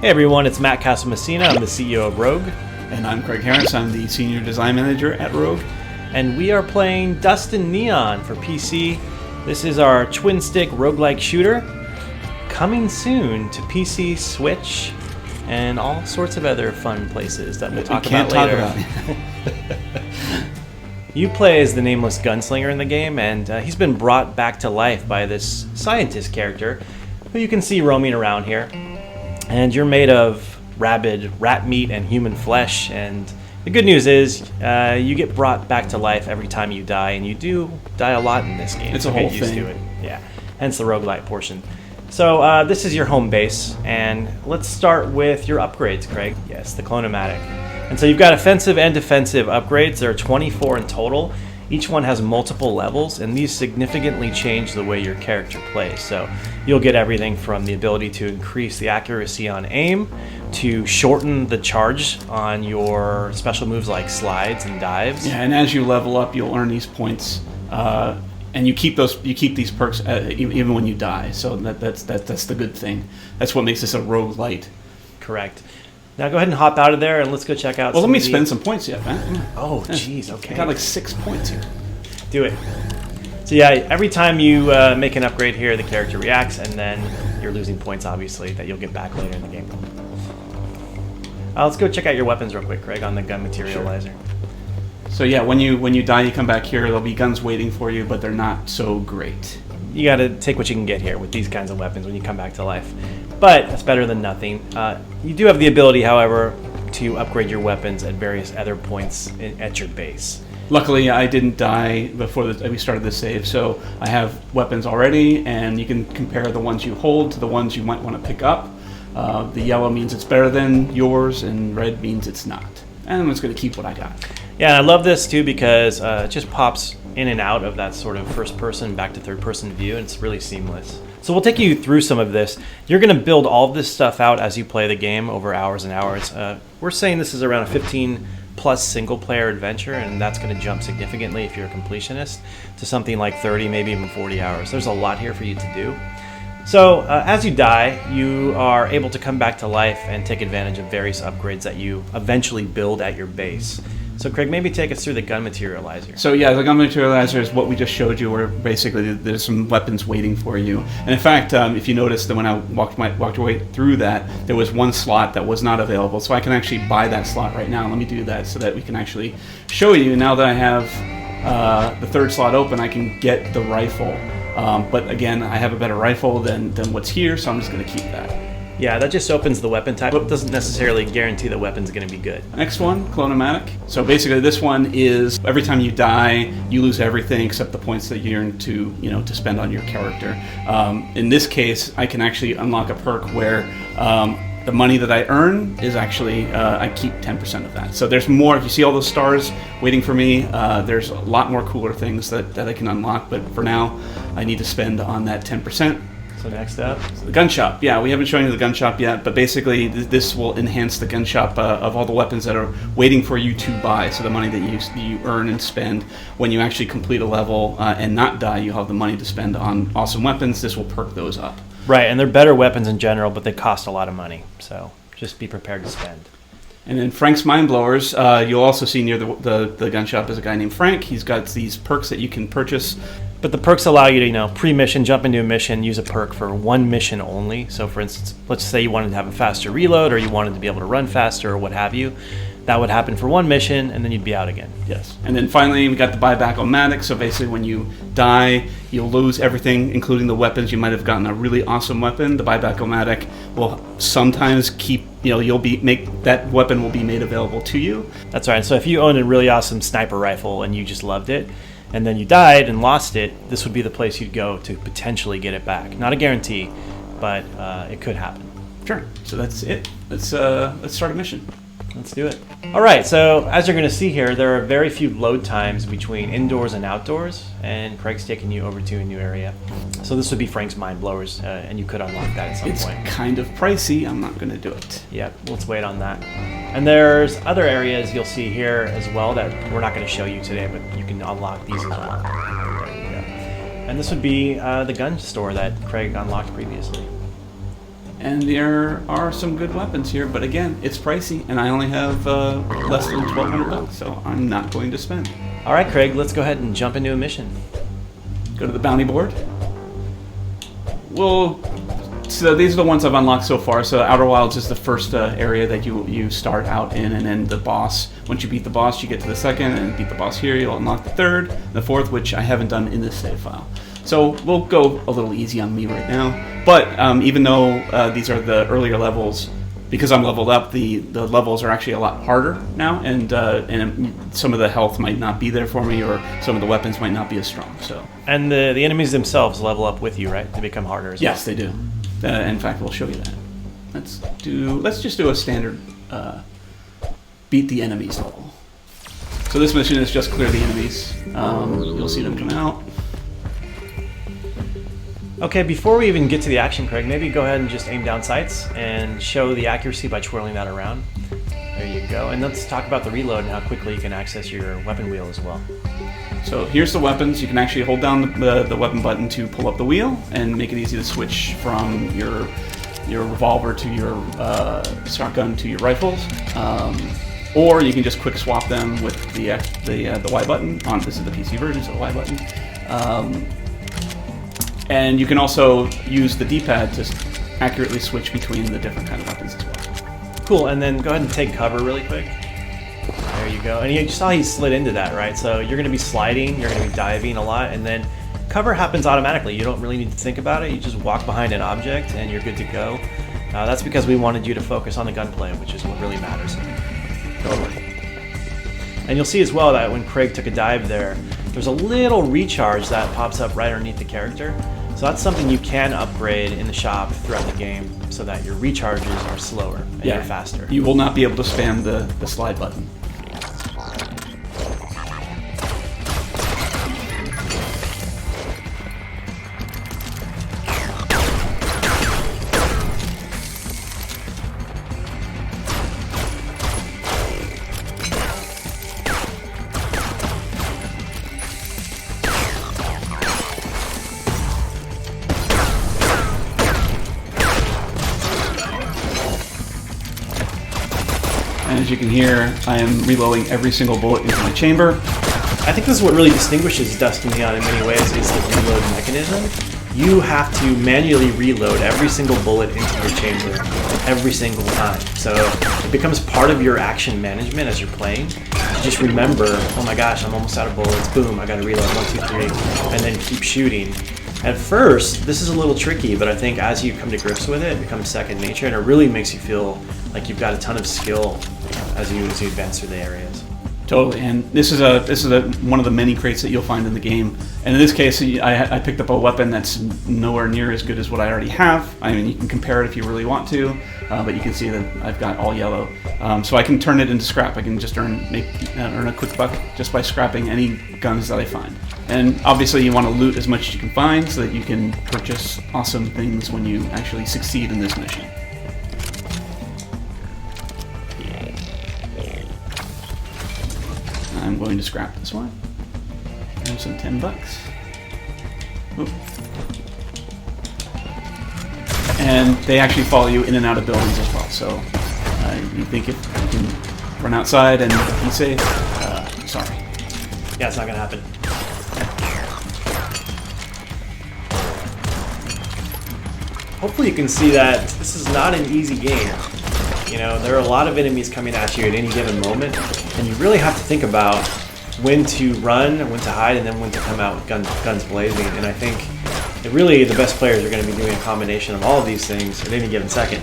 Hey everyone, it's Matt Casamassina. I'm the CEO of Rogue. And I'm Craig Harris. I'm the Senior Design Manager at Rogue. And we are playing Dust and Neon for PC. This is our twin-stick roguelike shooter. Coming soon to PC, Switch, and all sorts of other fun places that we'll talk about later. You play as the nameless gunslinger in the game, and he's been brought back to life by this scientist character who you can see roaming around here. And you're made of rabid rat meat and human flesh, and the good news is you get brought back to life every time you die, and you do die a lot in this game. It's a whole thing. To it. Yeah, hence the roguelite portion. So this is your home base, and let's start with your upgrades, Craig. Yes, the Clone-O-Matic. And so you've got offensive and defensive upgrades. There are 24 in total. Each one has multiple levels, and these significantly change the way your character plays. So you'll get everything from the ability to increase the accuracy on aim, to shorten the charge on your special moves like slides and dives. Yeah, and as you level up, you'll earn these points, and you keep these perks even when you die. So that's the good thing. That's what makes this a roguelite. Correct. Now go ahead and hop out of there and let's go check out. Well, let me spend some points yet, man. Oh, jeez. Okay. I got like 6 points here. Do it. So yeah, every time you make an upgrade here, the character reacts, and then you're losing points, obviously, that you'll get back later in the game. Let's go check out your weapons real quick, Craig, on the gun materializer. Sure. So yeah, when you die, you come back here. There'll be guns waiting for you, but they're not so great. You got to take what you can get here with these kinds of weapons when you come back to life. But it's better than nothing. You do have the ability, however, to upgrade your weapons at various other points at your base. Luckily, I didn't die before we started this save, so I have weapons already, and you can compare the ones you hold to the ones you might want to pick up. The yellow means it's better than yours, and red means it's not. And I'm just going to keep what I got. Yeah, and I love this too because it just pops in and out of that sort of first-person back to third-person view, and it's really seamless. So we'll take you through some of this. You're going to build all of this stuff out as you play the game over hours and hours. We're saying this is around a 15-plus single-player adventure, and that's going to jump significantly if you're a completionist to something like 30, maybe even 40 hours. There's a lot here for you to do. So as you die, you are able to come back to life and take advantage of various upgrades that you eventually build at your base. So Craig, maybe take us through the gun materializer. So yeah, the gun materializer is what we just showed you, where basically there's some weapons waiting for you. And in fact, if you notice that when I walked your way through that, there was one slot that was not available. So I can actually buy that slot right now. Let me do that so that we can actually show you. Now that I have the third slot open, I can get the rifle. But again, I have a better rifle than what's here, so I'm just going to keep that. Yeah, that just opens the weapon type. It doesn't necessarily guarantee the weapon's going to be good. Next one, Clone-O-Matic. So basically this one is every time you die, you lose everything except the points that you earn to spend on your character. In this case, I can actually unlock a perk where the money that I earn is actually, I keep 10% of that. So there's more. If you see all those stars waiting for me, there's a lot more cooler things that I can unlock. But for now, I need to spend on that 10%. So next up? The gun shop. Yeah, we haven't shown you the gun shop yet, but basically this will enhance the gun shop of all the weapons that are waiting for you to buy. So the money that you earn and spend when you actually complete a level and not die, you have the money to spend on awesome weapons. This will perk those up. Right, and they're better weapons in general, but they cost a lot of money. So just be prepared to spend. And then Frank's Mind Blowers, you'll also see near the gun shop is a guy named Frank. He's got these perks that you can purchase. But the perks allow you to, pre-mission, jump into a mission, use a perk for one mission only. So for instance, let's say you wanted to have a faster reload, or you wanted to be able to run faster, or what have you. That would happen for one mission, and then you'd be out again. Yes. And then finally, we got the buyback-o-matic. So basically, when you die, you'll lose everything, including the weapons. You might have gotten a really awesome weapon. The buyback-o-matic will sometimes keep, that weapon will be made available to you. That's right. So if you own a really awesome sniper rifle and you just loved it, and then you died and lost it, this would be the place you'd go to potentially get it back. Not a guarantee, but it could happen. Sure. So that's it. Let's start a mission. Let's do it. All right, so as you're going to see here, there are very few load times between indoors and outdoors, and Craig's taking you over to a new area. So this would be Frank's Mind Blowers, and you could unlock that at some point. It's kind of pricey. I'm not going to do it. Yep, let's wait on that. And there's other areas you'll see here as well that we're not going to show you today, but you can unlock these as well. There you go. And this would be the gun store that Craig unlocked previously. And there are some good weapons here, but again, it's pricey, and I only have less than $1,200, so I'm not going to spend. All right, Craig, let's go ahead and jump into a mission. Go to the bounty board. So these are the ones I've unlocked so far. So Outer Wilds is the first area that you start out in, and then the boss. Once you beat the boss, you get to the second, and beat the boss here, you'll unlock the third, the fourth, which I haven't done in this save file. So we'll go a little easy on me right now. But even though these are the earlier levels, because I'm leveled up, the levels are actually a lot harder now, and some of the health might not be there for me, or some of the weapons might not be as strong. So. And the enemies themselves level up with you, right? They become harder as well. Yes, they do. In fact, we'll show you that. Let's just do a standard beat the enemies level. So this mission is just clear the enemies. You'll see them come out. Okay, before we even get to the action, Craig, maybe go ahead and just aim down sights and show the accuracy by twirling that around. There you go. And let's talk about the reload and how quickly you can access your weapon wheel as well. So here's the weapons. You can actually hold down the weapon button to pull up the wheel and make it easy to switch from your revolver to your shotgun to your rifles. Or you can just quick swap them with the Y button. This is the PC version, so the Y button. And you can also use the D-pad to accurately switch between the different kind of weapons as well. Cool, and then go ahead and take cover really quick. There you go. And you saw he slid into that, right? So you're going to be sliding, you're going to be diving a lot, and then cover happens automatically. You don't really need to think about it. You just walk behind an object and you're good to go. That's because we wanted you to focus on the gunplay, which is what really matters. Totally. And you'll see as well that when Craig took a dive there, there's a little recharge that pops up right underneath the character. So that's something you can upgrade in the shop throughout the game so that your recharges are slower and you're faster. You will not be able to spam the slide button. And as you can hear, I am reloading every single bullet into my chamber. I think this is what really distinguishes Dust and Neon in many ways is the reload mechanism. You have to manually reload every single bullet into your chamber every single time. So it becomes part of your action management as you're playing. You just remember, oh my gosh, I'm almost out of bullets. Boom, I gotta reload, 1, 2, 3, and then keep shooting. At first, this is a little tricky, but I think as you come to grips with it, it becomes second nature, and it really makes you feel like you've got a ton of skill as you advance through the areas. Totally, and this is one of the many crates that you'll find in the game. And in this case, I picked up a weapon that's nowhere near as good as what I already have. I mean, you can compare it if you really want to, but you can see that I've got all yellow. So I can turn it into scrap. I can just earn a quick buck just by scrapping any guns that I find. And obviously you want to loot as much as you can find so that you can purchase awesome things when you actually succeed in this mission. I'm going to scrap this one. And some $10. Oop. And they actually follow you in and out of buildings as well. So you think if you can run outside and be safe, sorry. Yeah, it's not gonna happen. Hopefully you can see that this is not an easy game. You know, there are a lot of enemies coming at you at any given moment, and you really have to think about when to run, when to hide, and then when to come out with guns blazing. And I think that really the best players are going to be doing a combination of all of these things at any given second.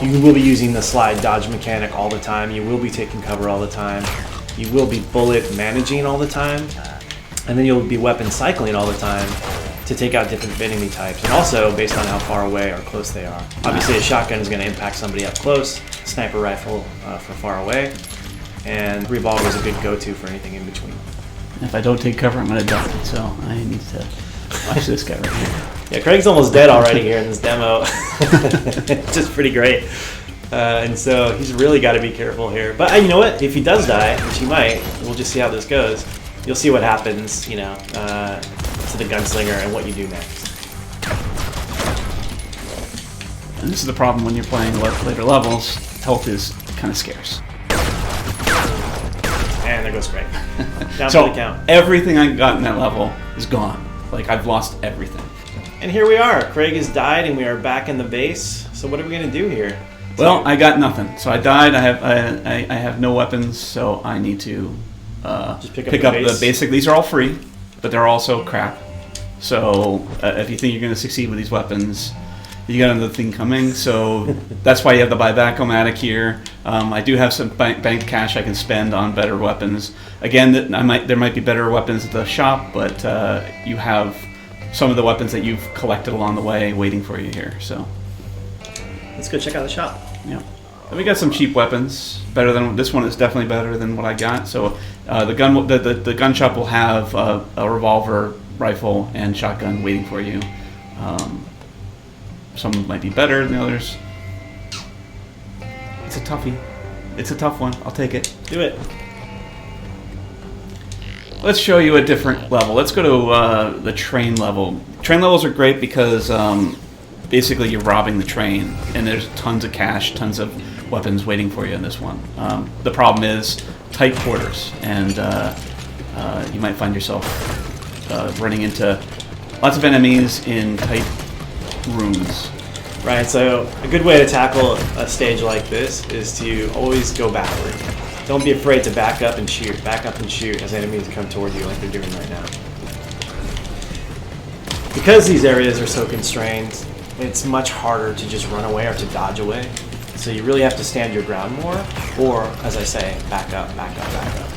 You will be using the slide dodge mechanic all the time. You will be taking cover all the time. You will be bullet managing all the time. And then you'll be weapon cycling all the time to take out different enemy types, and also based on how far away or close they are. Obviously a shotgun is going to impact somebody up close, sniper rifle for far away, and revolver is a good go-to for anything in between. If I don't take cover, I'm going to die, so I need to watch this guy right here. Yeah, Craig's almost dead already here in this demo. It's just pretty great. And so he's really got to be careful here. But you know what? If he does die, which he might, we'll just see how this goes. You'll see what happens, you know, to the gunslinger and what you do next. And this is the problem when you're playing later levels. Health is kind of scarce. And there goes Craig. Down So for the count. everything I got in that level is gone. Like, I've lost everything. And here we are. Craig has died, and we are back in the base. So what are we going to do here? Well, I got nothing. So I died. I have no weapons, so I need to Just pick up the basic. These are all free, but they're also crap. So if you think you're going to succeed with these weapons, you got another thing coming. So that's why you have the buyback-o-matic here. I do have some bank cash I can spend on better weapons. Again, there might be better weapons at the shop, but you have some of the weapons that you've collected along the way waiting for you here. So Let's go check out the shop. yeah, and we got some cheap weapons. Better than this one is definitely better than what I got. So the gun shop will have a revolver, rifle, and shotgun waiting for you. Some might be better than the others. It's a toughie. It's a tough one. I'll take it. Do it. Let's show you a different level. Let's go to the train level. Train levels are great because basically you're robbing the train, and there's tons of cash, tons of weapons waiting for you in this one. The problem is tight quarters, and you might find yourself running into lots of enemies in tight rooms. Right, so a good way to tackle a stage like this is to always go backward. Don't be afraid to back up and shoot as enemies come toward you like they're doing right now. Because these areas are so constrained, it's much harder to just run away or to dodge away. So you really have to stand your ground more, or, as I say, back up, back up, back up.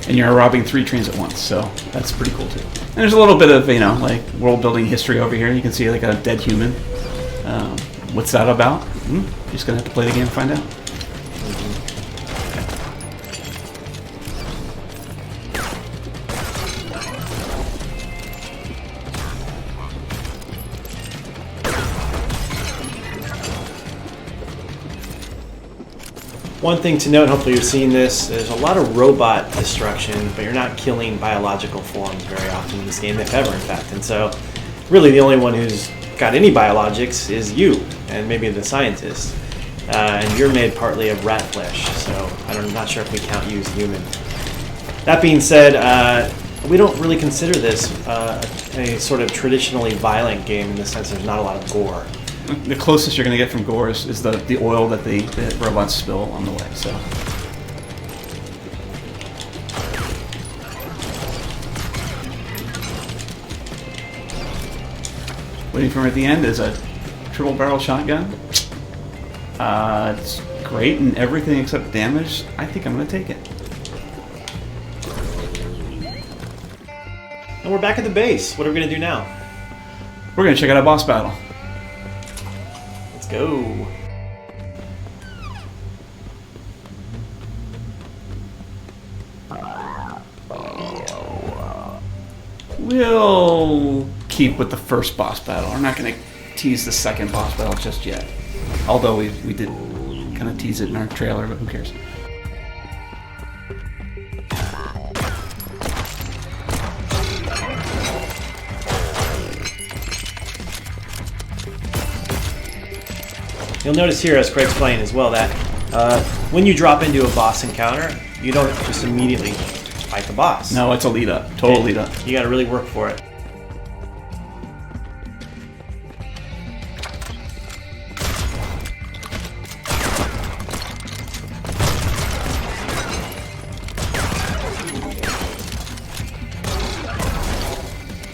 And you're robbing 3 trains at once, so that's pretty cool too. And there's a little bit of, like world building history over here. You can see like a dead human. What's that about? You're just gonna have to play the game to find out. One thing to note, hopefully you've seen this, there's a lot of robot destruction, but you're not killing biological forms very often in this game, if ever, in fact. And so, really the only one who's got any biologics is you, and maybe the scientist. And you're made partly of rat flesh, so I'm not sure if we count you as human. That being said, we don't really consider this a sort of traditionally violent game in the sense there's not a lot of gore. The closest you're going to get from gore is the oil that the robots spill on the way. So, waiting for him at the end is a triple barrel shotgun. It's great in everything except damage. I think I'm going to take it. And we're back at the base. What are we going to do now? We're going to check out a boss battle. Let's go. We'll keep with the first boss battle. We're not going to tease the second boss battle just yet. Although we did kind of tease it in our trailer, but who cares? You'll notice here, as Craig's playing as well, that when you drop into a boss encounter, you don't just immediately fight the boss. No, it's a lead up. Total lead up. You got to really work for it.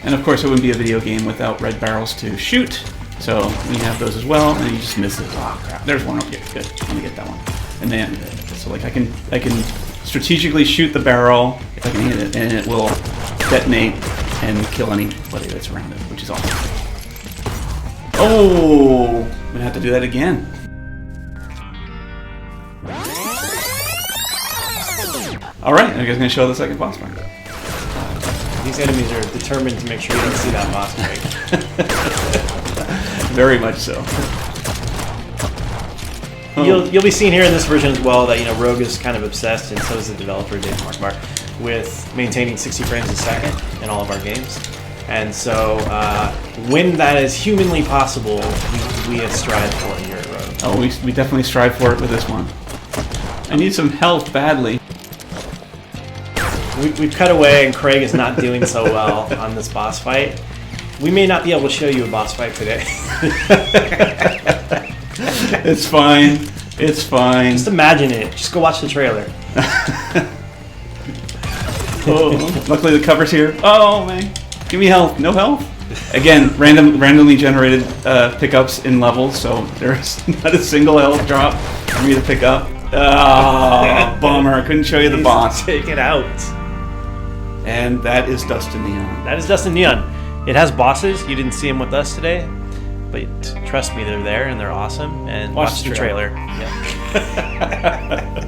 And of course, it wouldn't be a video game without red barrels to shoot. So we have those as well, and you just miss it. Oh crap! There's one up here. Good. Let me get that one. And then, so like I can strategically shoot the barrel if I can hit it, and it will detonate and kill anybody that's around it, which is awesome. Oh, I'm gonna have to do that again. All right, I guess I'm gonna show the second boss fight. These enemies are determined to make sure you don't see that boss fight. Very much so. You'll be seeing here in this version as well that Rogue is kind of obsessed, and so is the developer Dave Marquardt, with maintaining 60 frames a second in all of our games. And so when that is humanly possible, we strive for it here at Rogue. Oh, we definitely strive for it with this one. I need some health badly. We've cut away, and Craig is not doing so well on this boss fight. We may not be able to show you a boss fight today. It's fine. It's fine. Just imagine it. Just go watch the trailer. Oh, luckily the cover's here. Oh man, give me health. No health. Again, randomly generated pickups in levels, so there's not a single health drop for me to pick up. Oh, bummer! I couldn't show you the boss. Take it out. And that is Dust and Neon. That is Dust and Neon. It has bosses. You didn't see them with us today, but trust me, they're there and they're awesome. And watch the trailer. Yeah.